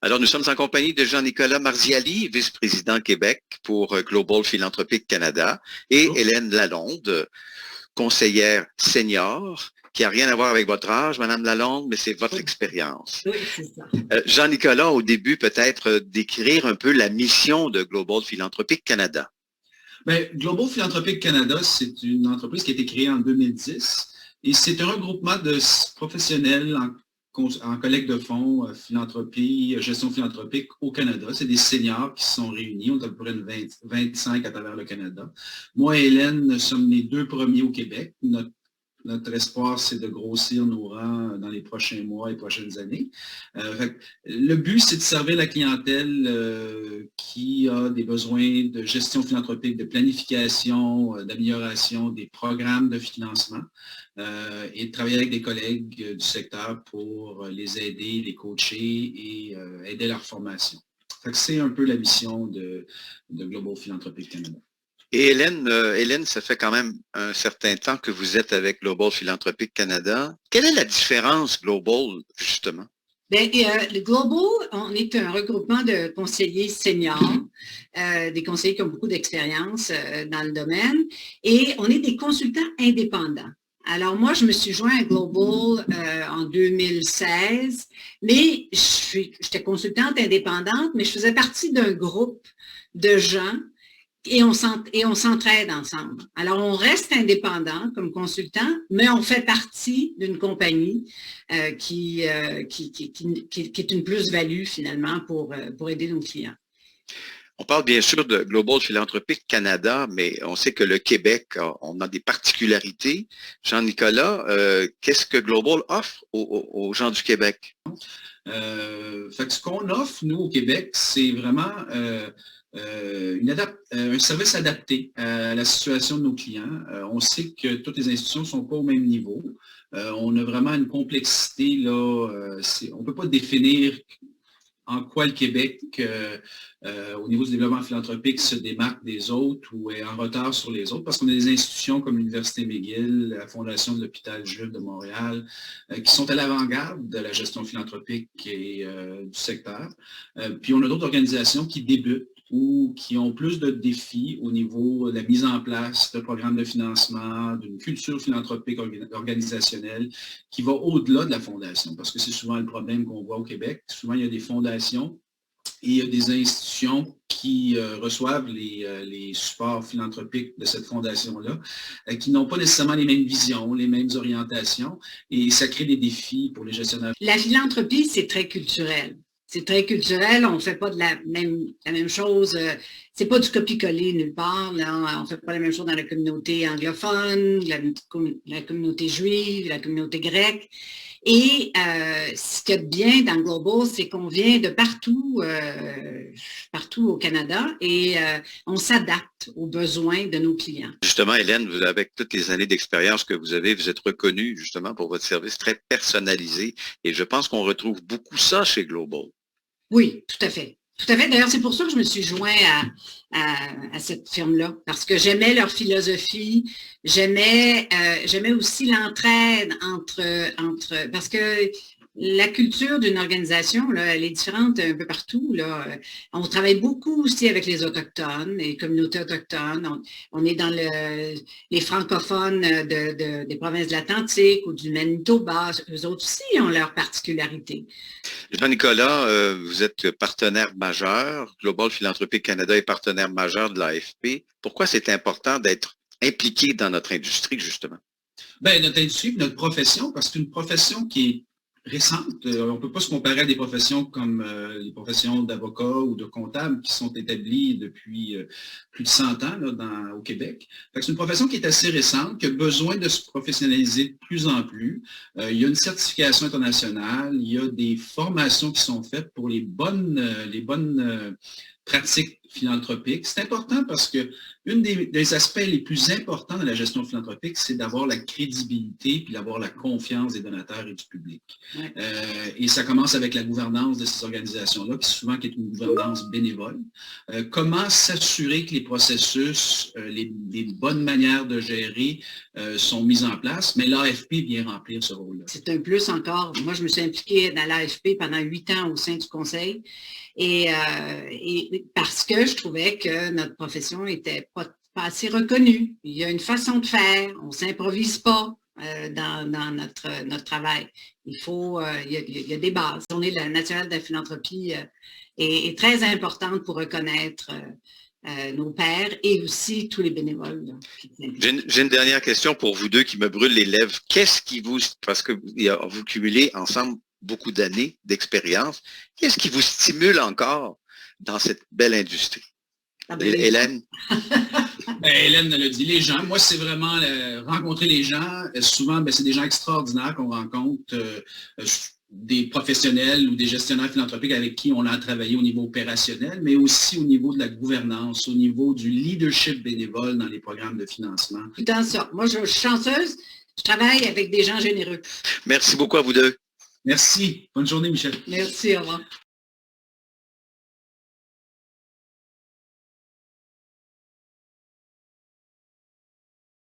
Alors, nous sommes en compagnie de Jean-Nicolas Marziali, vice-président Québec pour Global Philanthropic Canada, et Bonjour. Hélène Lalonde, conseillère senior, qui n'a rien à voir avec votre âge, Madame Lalonde, mais c'est votre Oui, expérience. oui, c'est ça. Jean-Nicolas, au début, peut-être décrire un peu la mission de Global Philanthropic Canada. Bien, Global Philanthropic Canada, c'est une entreprise qui a été créée en 2010 et c'est un regroupement de professionnels en collecte de fonds, philanthropie, gestion philanthropique au Canada. C'est des seniors qui se sont réunis. On est à peu près 25 à travers le Canada. Moi et Hélène, nous sommes les deux premiers au Québec. Notre espoir, c'est de grossir nos rangs dans les prochains mois et prochaines années. Le but, c'est de servir la clientèle qui a des besoins de gestion philanthropique, de planification, d'amélioration des programmes de financement et de travailler avec des collègues du secteur pour les aider, les coacher et aider leur formation. C'est un peu la mission de Global Philanthropic Canada. Et Hélène, ça fait quand même un certain temps que vous êtes avec Global Philanthropic Canada. Quelle est la différence Global, justement? Bien, le Global, on est un regroupement de conseillers seniors, des conseillers qui ont beaucoup d'expérience dans le domaine, et on est des consultants indépendants. Alors, moi, je me suis joint à Global en 2016, mais j'étais consultante indépendante, mais je faisais partie d'un groupe de gens et on s'entraide ensemble. Alors, on reste indépendant comme consultant, mais on fait partie d'une compagnie qui est une plus-value finalement pour aider nos clients. On parle bien sûr de Global Philanthropic Canada, mais on sait que le Québec, on a des particularités. Jean-Nicolas, qu'est-ce que Global offre aux gens du Québec? Ce qu'on offre, nous, au Québec, c'est vraiment un service adapté à la situation de nos clients. On sait que toutes les institutions ne sont pas au même niveau. On a vraiment une complexité, là, on ne peut pas définir en quoi le Québec, au niveau du développement philanthropique, se démarque des autres ou est en retard sur les autres, parce qu'on a des institutions comme l'Université McGill, la Fondation de l'Hôpital Jules de Montréal, qui sont à l'avant-garde de la gestion philanthropique et du secteur. Puis on a d'autres organisations qui débutent ou qui ont plus de défis au niveau de la mise en place de programmes de financement, d'une culture philanthropique organisationnelle qui va au-delà de la fondation, parce que c'est souvent le problème qu'on voit au Québec. Souvent, il y a des fondations et il y a des institutions qui reçoivent les supports philanthropiques de cette fondation-là, qui n'ont pas nécessairement les mêmes visions, les mêmes orientations, et ça crée des défis pour les gestionnaires. La philanthropie, c'est très culturel. C'est très culturel, on ne fait pas de la même chose, c'est pas du copier-coller nulle part, là. On ne fait pas la même chose dans la communauté anglophone, la communauté juive, la communauté grecque. Et ce qu'il y a de bien dans Global, c'est qu'on vient de partout, partout au Canada et on s'adapte aux besoins de nos clients. Justement, Hélène, vous, avec toutes les années d'expérience que vous avez, vous êtes reconnue justement pour votre service très personnalisé et je pense qu'on retrouve beaucoup ça chez Global. Oui, tout à fait. Tout à fait. D'ailleurs, c'est pour ça que je me suis joint à cette firme-là, parce que j'aimais leur philosophie, j'aimais aussi l'entraide parce que la culture d'une organisation, là, elle est différente un peu partout, là. On travaille beaucoup aussi avec les Autochtones, les communautés autochtones. On est dans les francophones des provinces de l'Atlantique ou du Manitoba. Eux autres aussi ont leurs particularités. Jean-Nicolas, vous êtes partenaire majeur. Global Philanthropic Canada est partenaire majeur de l'AFP. Pourquoi c'est important d'être impliqué dans notre industrie, justement? Bien, notre industrie, notre profession, parce que c'est une profession qui est récente. On ne peut pas se comparer à des professions comme les professions d'avocats ou de comptables qui sont établies depuis plus de 100 ans là, au Québec. C'est une profession qui est assez récente, qui a besoin de se professionnaliser de plus en plus. Il y a une certification internationale, il y a des formations qui sont faites pour les bonnes pratiques philanthropiques. C'est important parce que un des aspects les plus importants de la gestion philanthropique, c'est d'avoir la crédibilité puis d'avoir la confiance des donateurs et du public. Ouais. Et ça commence avec la gouvernance de ces organisations-là, qui souvent est une gouvernance bénévole. Comment s'assurer que les processus, les bonnes manières de gérer sont mises en place, mais l'AFP vient remplir ce rôle-là. C'est un plus encore. Moi, je me suis impliquée dans l'AFP pendant 8 ans au sein du conseil. Et parce que je trouvais que notre profession n'était pas assez reconnue. Il y a une façon de faire, on ne s'improvise pas dans notre travail. Il y a des bases. La Journée nationale de la philanthropie est très importante pour reconnaître nos pairs et aussi tous les bénévoles. J'ai une dernière question pour vous deux qui me brûle les lèvres. Qu'est-ce qui vous, parce que vous cumulez ensemble beaucoup d'années d'expérience, qu'est-ce qui vous stimule encore dans cette belle industrie? Hélène? Hélène l'a dit, les gens. Moi, c'est vraiment rencontrer les gens. Souvent, c'est des gens extraordinaires qu'on rencontre, des professionnels ou des gestionnaires philanthropiques avec qui on a travaillé au niveau opérationnel, mais aussi au niveau de la gouvernance, au niveau du leadership bénévole dans les programmes de financement. Dans ça. Moi, je suis chanceuse. Je travaille avec des gens généreux. Merci beaucoup à vous deux. Merci. Bonne journée, Michel. Merci, au revoir.